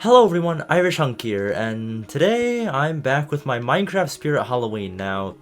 Hello everyone, Irish Hunk here, and today I'm back with my Minecraft Spirit Halloween. Now,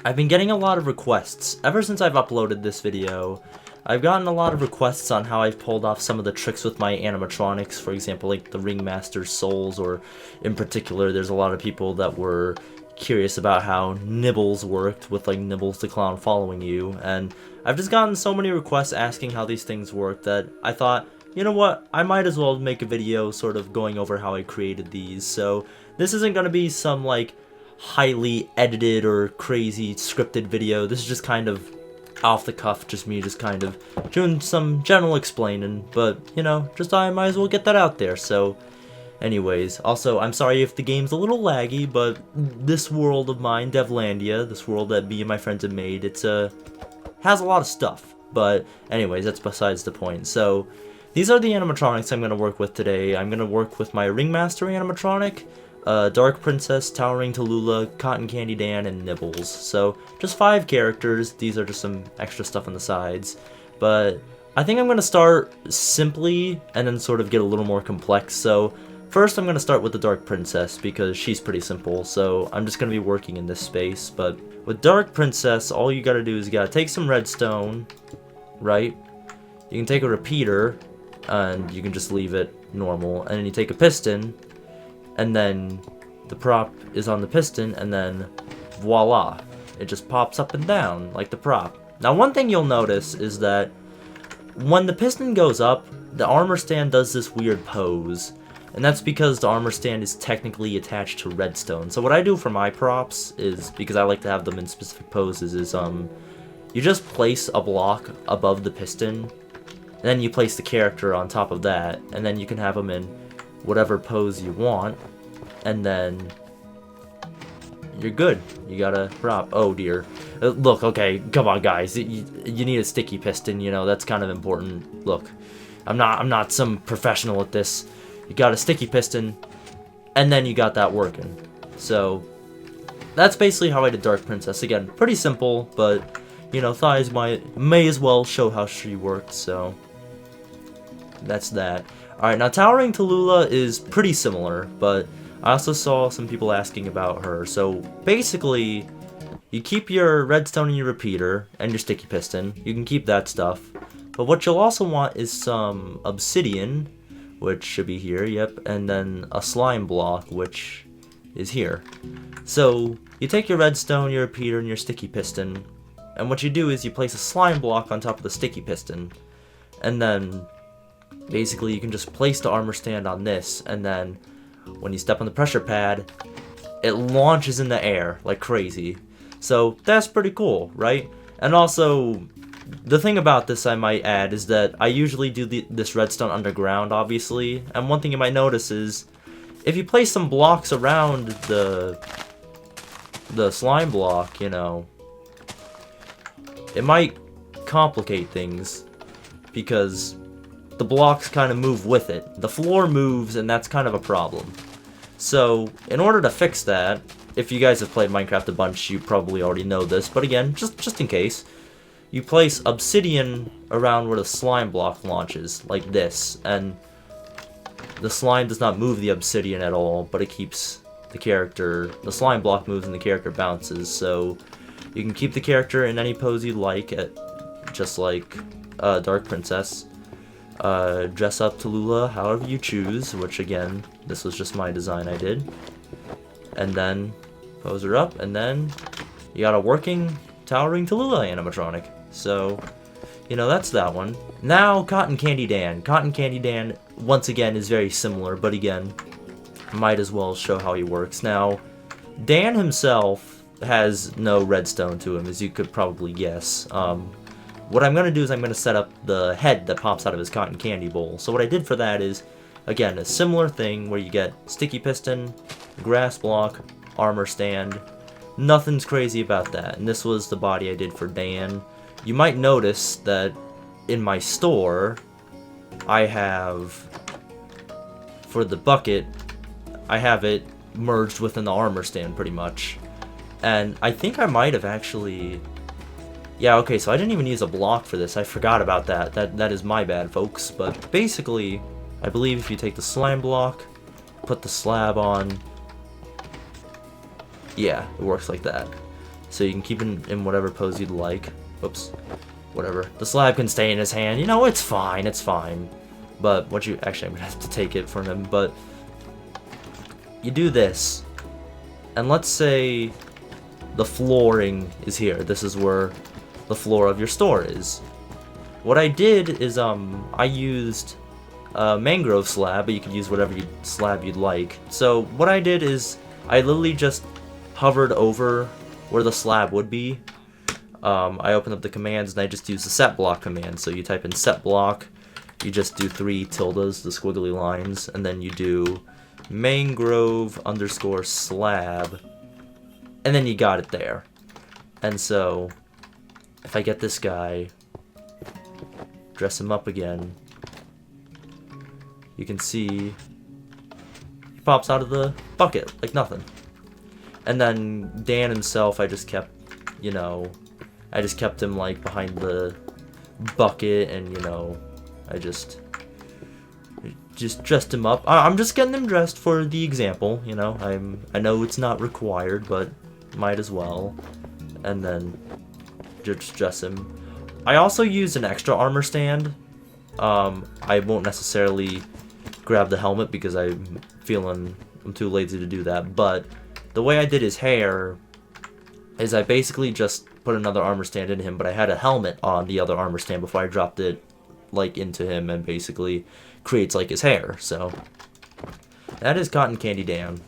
I've been getting a lot of requests. Ever since I've uploaded this video, I've gotten a lot of requests on how I've pulled off some of the tricks with my animatronics, for example, like the Ringmaster's souls, or in particular, there's a lot of people that were curious about how Nibbles worked, with like Nibbles the Clown following you, and I've just gotten so many requests asking how these things work that I thought, you know what, I might as well make a video sort of going over how I created these. So this isn't going to be some like highly edited or crazy scripted video. This is just kind of off the cuff, just me just kind of doing some general explaining, but you know, just I might as well get that out there. So anyways, also I'm sorry if the game's a little laggy, but this world of mine, Devlandia, this world that me and my friends have made, it's has a lot of stuff. But anyways, that's besides the point. So these are the animatronics I'm going to work with today. I'm going to work with my Ringmaster animatronic, Dark Princess, Towering Tallulah, Cotton Candy Dan, and Nibbles. So just 5 characters. These are just some extra stuff on the sides. But I think I'm going to start simply and then sort of get a little more complex. So first I'm going to start with the Dark Princess because she's pretty simple. So I'm just going to be working in this space. But with Dark Princess, all you got to do is you got to take some redstone, right? You can take a repeater, and you can just leave it normal, and then you take a piston, and then the prop is on the piston, and then voila, it just pops up and down like the prop. Now one thing you'll notice is that when the piston goes up, the armor stand does this weird pose, and that's because the armor stand is technically attached to redstone. So what I do for my props is, because I like to have them in specific poses, is you just place a block above the piston, and then you place the character on top of that, and then you can have them in whatever pose you want, and then you're good. You got a prop. Oh dear. Look, okay, come on guys, you need a sticky piston, you know, that's kind of important. Look, I'm not some professional at this. You got a sticky piston, and then you got that working. So that's basically how I did Dark Princess. Again, pretty simple, but you know, thighs may as well show how she worked, so that's that. Alright, now Towering Tallulah is pretty similar, but I also saw some people asking about her. So basically, you keep your redstone and your repeater and your sticky piston. You can keep that stuff. But what you'll also want is some obsidian, which should be here, yep, and then a slime block, which is here. So you take your redstone, your repeater, and your sticky piston, and what you do is you place a slime block on top of the sticky piston, and then basically you can just place the armor stand on this, and then when you step on the pressure pad, it launches in the air like crazy. So that's pretty cool, right? And also, the thing about this I might add is that I usually do this redstone underground, obviously, and one thing you might notice is if you place some blocks around the slime block, you know, it might complicate things because the blocks kind of move with it. The floor moves, and that's kind of a problem. So in order to fix that, if you guys have played Minecraft a bunch, you probably already know this, but again, just in case, you place obsidian around where the slime block launches, like this, and the slime does not move the obsidian at all, but it keeps the slime block moves and the character bounces, so you can keep the character in any pose you like, just like Dark Princess. Dress up Tallulah however you choose, which again, this was just my design I did. And then pose her up, and then you got a working Towering Tallulah animatronic. So, you know, that's that one. Now, Cotton Candy Dan. Cotton Candy Dan, once again, is very similar, but again, might as well show how he works. Now, Dan himself has no redstone to him, as you could probably guess. What I'm going to do is I'm going to set up the head that pops out of his cotton candy bowl. So what I did for that is, again, a similar thing where you get sticky piston, grass block, armor stand. Nothing's crazy about that. And this was the body I did for Dan. You might notice that in my store, I have, for the bucket, I have it merged within the armor stand pretty much. And I think I might have actually... Yeah, okay, so I didn't even use a block for this. I forgot about that. That is my bad, folks. But basically, I believe if you take the slime block, put the slab on. Yeah, it works like that. So you can keep it in whatever pose you'd like. Oops. Whatever. The slab can stay in his hand. You know, it's fine. It's fine. But what you... Actually, I'm going to have to take it from him. But you do this. And let's say the flooring is here. This is where the floor of your store is. What I did is I used a mangrove slab, but you could use whatever slab you'd like. So what I did is I literally just hovered over where the slab would be. I opened up the commands and I just used the set block command. So you type in set block, you just do 3 tildes, the squiggly lines, and then you do mangrove underscore slab, and then you got it there. And so if I get this guy, dress him up again, you can see he pops out of the bucket like nothing. And then Dan himself, I just kept, you know, I just kept him like behind the bucket, and you know, I just dressed him up. I'm just getting him dressed for the example, you know. I know it's not required, but might as well. And then just dress him. I also used an extra armor stand. I won't necessarily grab the helmet because I'm too lazy to do that, but the way I did his hair is I basically just put another armor stand in him, but I had a helmet on the other armor stand before I dropped it like into him, and basically creates like his hair. So that is Cotton Candy Dan.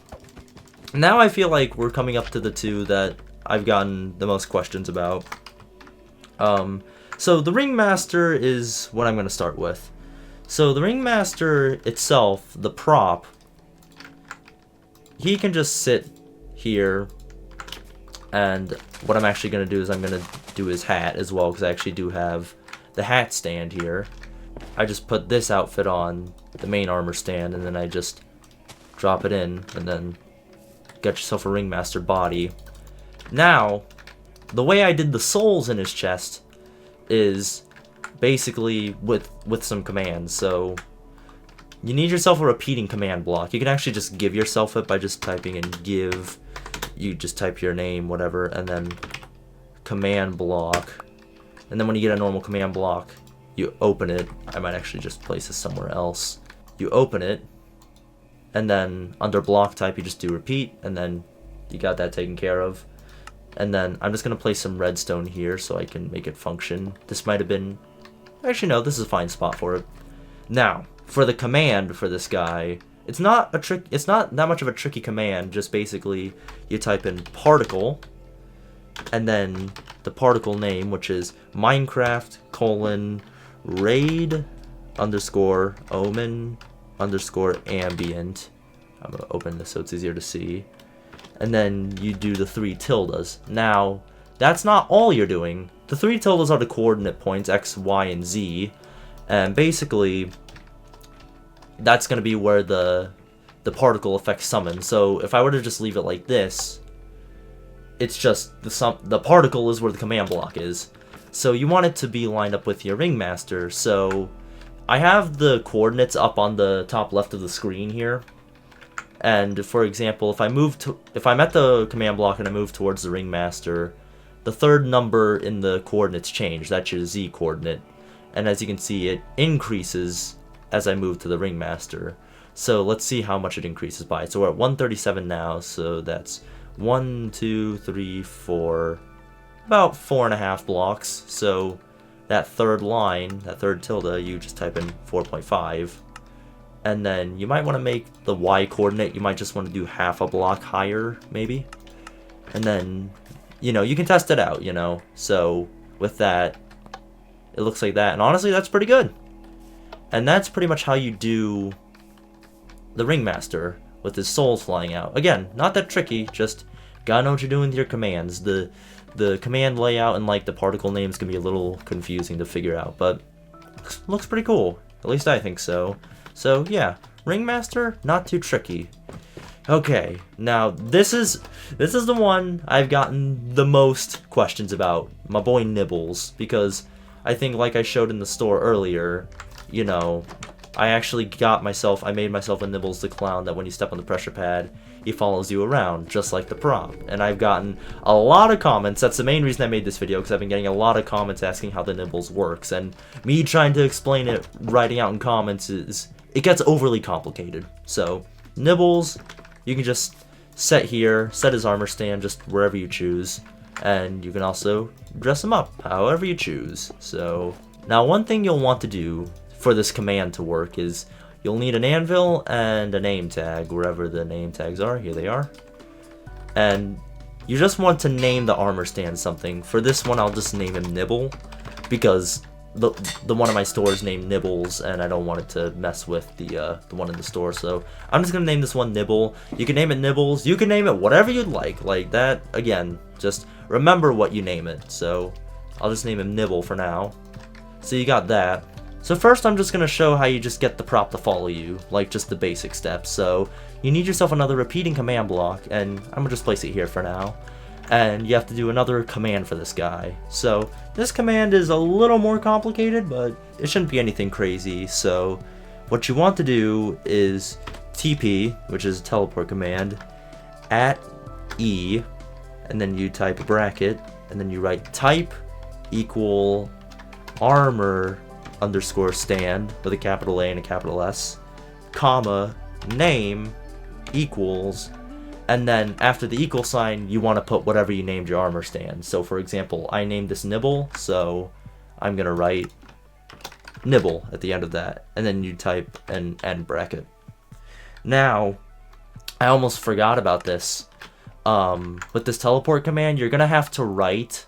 Now I feel like we're coming up to the 2 that I've gotten the most questions about. So the Ringmaster is what I'm going to start with. So the Ringmaster itself, the prop, he can just sit here, and what I'm actually going to do is I'm going to do his hat as well, because I actually do have the hat stand here. I just put this outfit on the main armor stand, and then I just drop it in, and then get yourself a Ringmaster body. Now, the way I did the souls in his chest is basically with some commands. So you need yourself a repeating command block. You can actually just give yourself it by just typing in give. You just type your name, whatever, and then command block. And then when you get a normal command block, you open it. I might actually just place this somewhere else. You open it, and then under block type, you just do repeat, and then you got that taken care of. And then I'm just going to place some redstone here so I can make it function. This might have been... Actually, no, this is a fine spot for it. Now, for the command for this guy, it's not that much of a tricky command. Just basically, you type in particle, and then the particle name, which is Minecraft : raid underscore omen underscore ambient. I'm going to open this so it's easier to see. And then you do the 3 tildes. Now, that's not all you're doing. The 3 tildes are the coordinate points, X, Y, and Z. And basically, that's going to be where the particle effect summons. So if I were to just leave it like this, it's just the particle is where the command block is. So you want it to be lined up with your Ringmaster. So I have the coordinates up on the top left of the screen here. And for example, if I'm at the command block and I move towards the Ringmaster, the 3rd number in the coordinates change. That's your Z coordinate. And as you can see, it increases as I move to the Ringmaster. So let's see how much it increases by. So we're at 137 now, so that's 1, 2, 3, 4, about 4.5 blocks. So that 3rd line, that 3rd tilde, you just type in 4.5. And then you might want to make the Y coordinate, you might just want to do half a block higher, maybe. And then, you know, you can test it out, you know. So with that, it looks like that. And honestly, that's pretty good. And that's pretty much how you do the Ringmaster with his souls flying out. Again, not that tricky, just gotta know what you're doing with your commands. The command layout and like the particle names can be a little confusing to figure out, but looks pretty cool. At least I think so. So yeah, Ringmaster, not too tricky. Okay, now this is the one I've gotten the most questions about, my boy Nibbles, because I think like I showed in the store earlier, you know, I actually I made myself a Nibbles the Clown that when you step on the pressure pad, he follows you around, just like the prop. And I've gotten a lot of comments. That's the main reason I made this video, because I've been getting a lot of comments asking how the Nibbles works. And me trying to explain it, writing out in comments, it gets overly complicated. So, Nibbles, you can just set here, set his armor stand just wherever you choose. And you can also dress him up however you choose. So, now one thing you'll want to do for this command to work is you'll need an anvil and a name tag, wherever the name tags are. Here they are. And you just want to name the armor stand something. For this one, I'll just name him Nibble, because the one in my store is named Nibbles, and I don't want it to mess with the one in the store. So I'm just gonna name this one Nibble. You can name it Nibbles. You can name it whatever you'd like. Like that, again, just remember what you name it. So I'll just name him Nibble for now. So you got that. So first I'm just going to show how you just get the prop to follow you, like just the basic steps. So you need yourself another repeating command block, and I'm going to just place it here for now. And you have to do another command for this guy. So this command is a little more complicated, but it shouldn't be anything crazy. So what you want to do is TP, which is a teleport command, at E, and then you type a bracket, and then you write type equal armor underscore stand with a capital A and a capital S, comma, name equals, and then after the equal sign, you want to put whatever you named your armor stand. So for example, I named this Nibble, so I'm going to write Nibble at the end of that, and then you type an end bracket. Now, I almost forgot about this. With this teleport command, you're going to have to write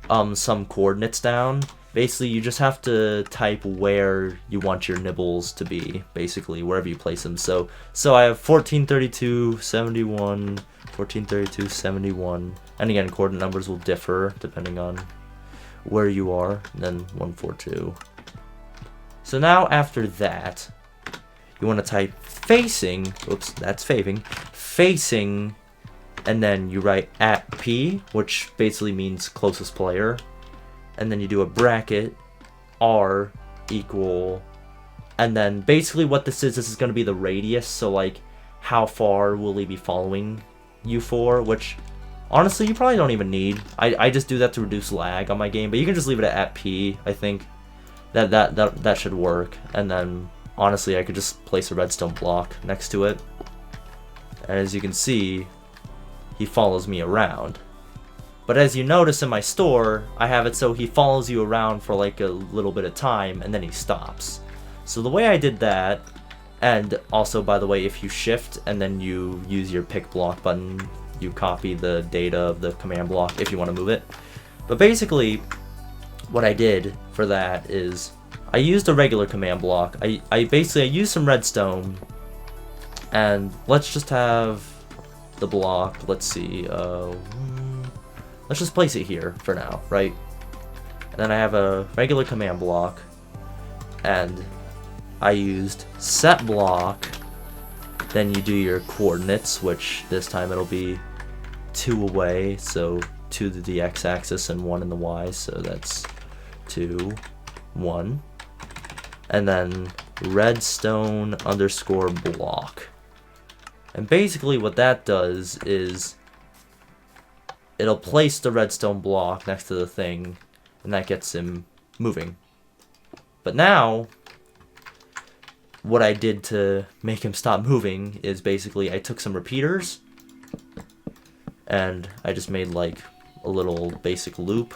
some coordinates down. Basically, you just have to type where you want your Nibbles to be, basically, wherever you place them. So I have 1432, 71, 1432, 71. And again, coordinate numbers will differ depending on where you are. And then 142. So now after that, you want to type facing, oops, that's facing, and then you write at P, which basically means closest player. And then you do a bracket, R equal, and then basically what this is going to be the radius, so like how far will he be following you for, which honestly you probably don't even need. I just do that to reduce lag on my game, but you can just leave it at P. I think that should work. And then honestly I could just place a redstone block next to it, and as you can see, he follows me around. But as you notice in my store, I have it so he follows you around for like a little bit of time and then he stops. So the way I did that, and also by the way, if you shift and then you use your pick block button, you copy the data of the command block if you want to move it. But basically, what I did for that is I used a regular command block. I used some redstone, and let's just have the block, let's see, let's just place it here for now, right? And then I have a regular command block, and I used set block. Then you do your coordinates, which this time it'll be 2 away, so 2 to the x-axis and 1 in the y, so that's 2, 1. And then redstone underscore block. And basically what that does is it'll place the redstone block next to the thing, and that gets him moving. But now, what I did to make him stop moving is basically I took some repeaters, and I just made like a little basic loop.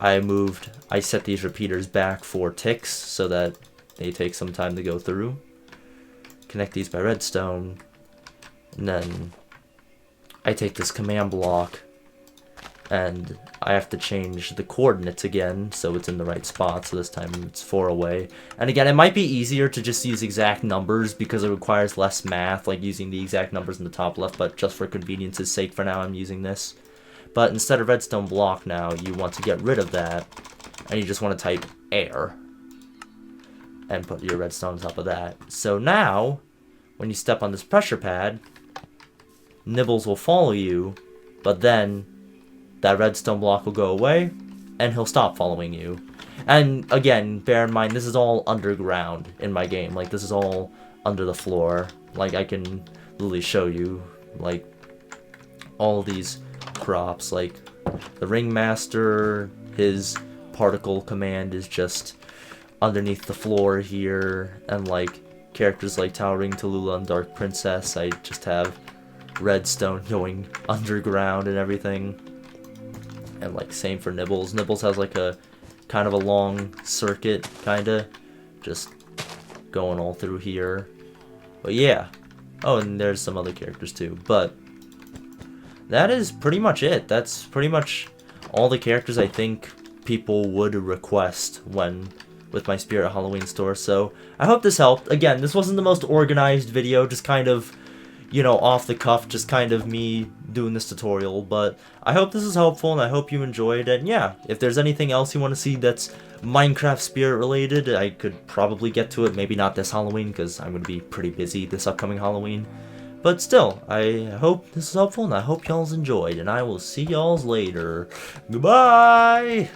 I set these repeaters back 4 ticks so that they take some time to go through. Connect these by redstone, and then I take this command block and I have to change the coordinates again so it's in the right spot, so this time it's 4 away. And again, it might be easier to just use exact numbers because it requires less math, like using the exact numbers in the top left, but just for convenience's sake for now I'm using this. But instead of redstone block now, you want to get rid of that, and you just want to type air and put your redstone on top of that. So now, when you step on this pressure pad, Nibbles will follow you, but then that redstone block will go away, and he'll stop following you. And again, bear in mind, this is all underground in my game. Like, this is all under the floor. Like, I can literally show you, like, all these props. Like, the Ringmaster, his particle command is just underneath the floor here. And, like, characters like Towering Tallulah and Dark Princess, I just have redstone going underground and everything. And, like, same for Nibbles. Nibbles has, like, a kind of a long circuit, kinda, just going all through here. But yeah. Oh, and there's some other characters too. But that is pretty much it. That's pretty much all the characters I think people would request when with my Spirit Halloween store. So I hope this helped. Again, this wasn't the most organized video, just kind of, you know, off the cuff, just kind of me doing this tutorial, but I hope this is helpful and I hope you enjoyed. And yeah, if there's anything else you want to see that's Minecraft Spirit related, I could probably get to it. Maybe not this Halloween because I'm going to be pretty busy this upcoming Halloween, but still, I hope this is helpful and I hope y'all's enjoyed, and I will see y'all's later. Goodbye!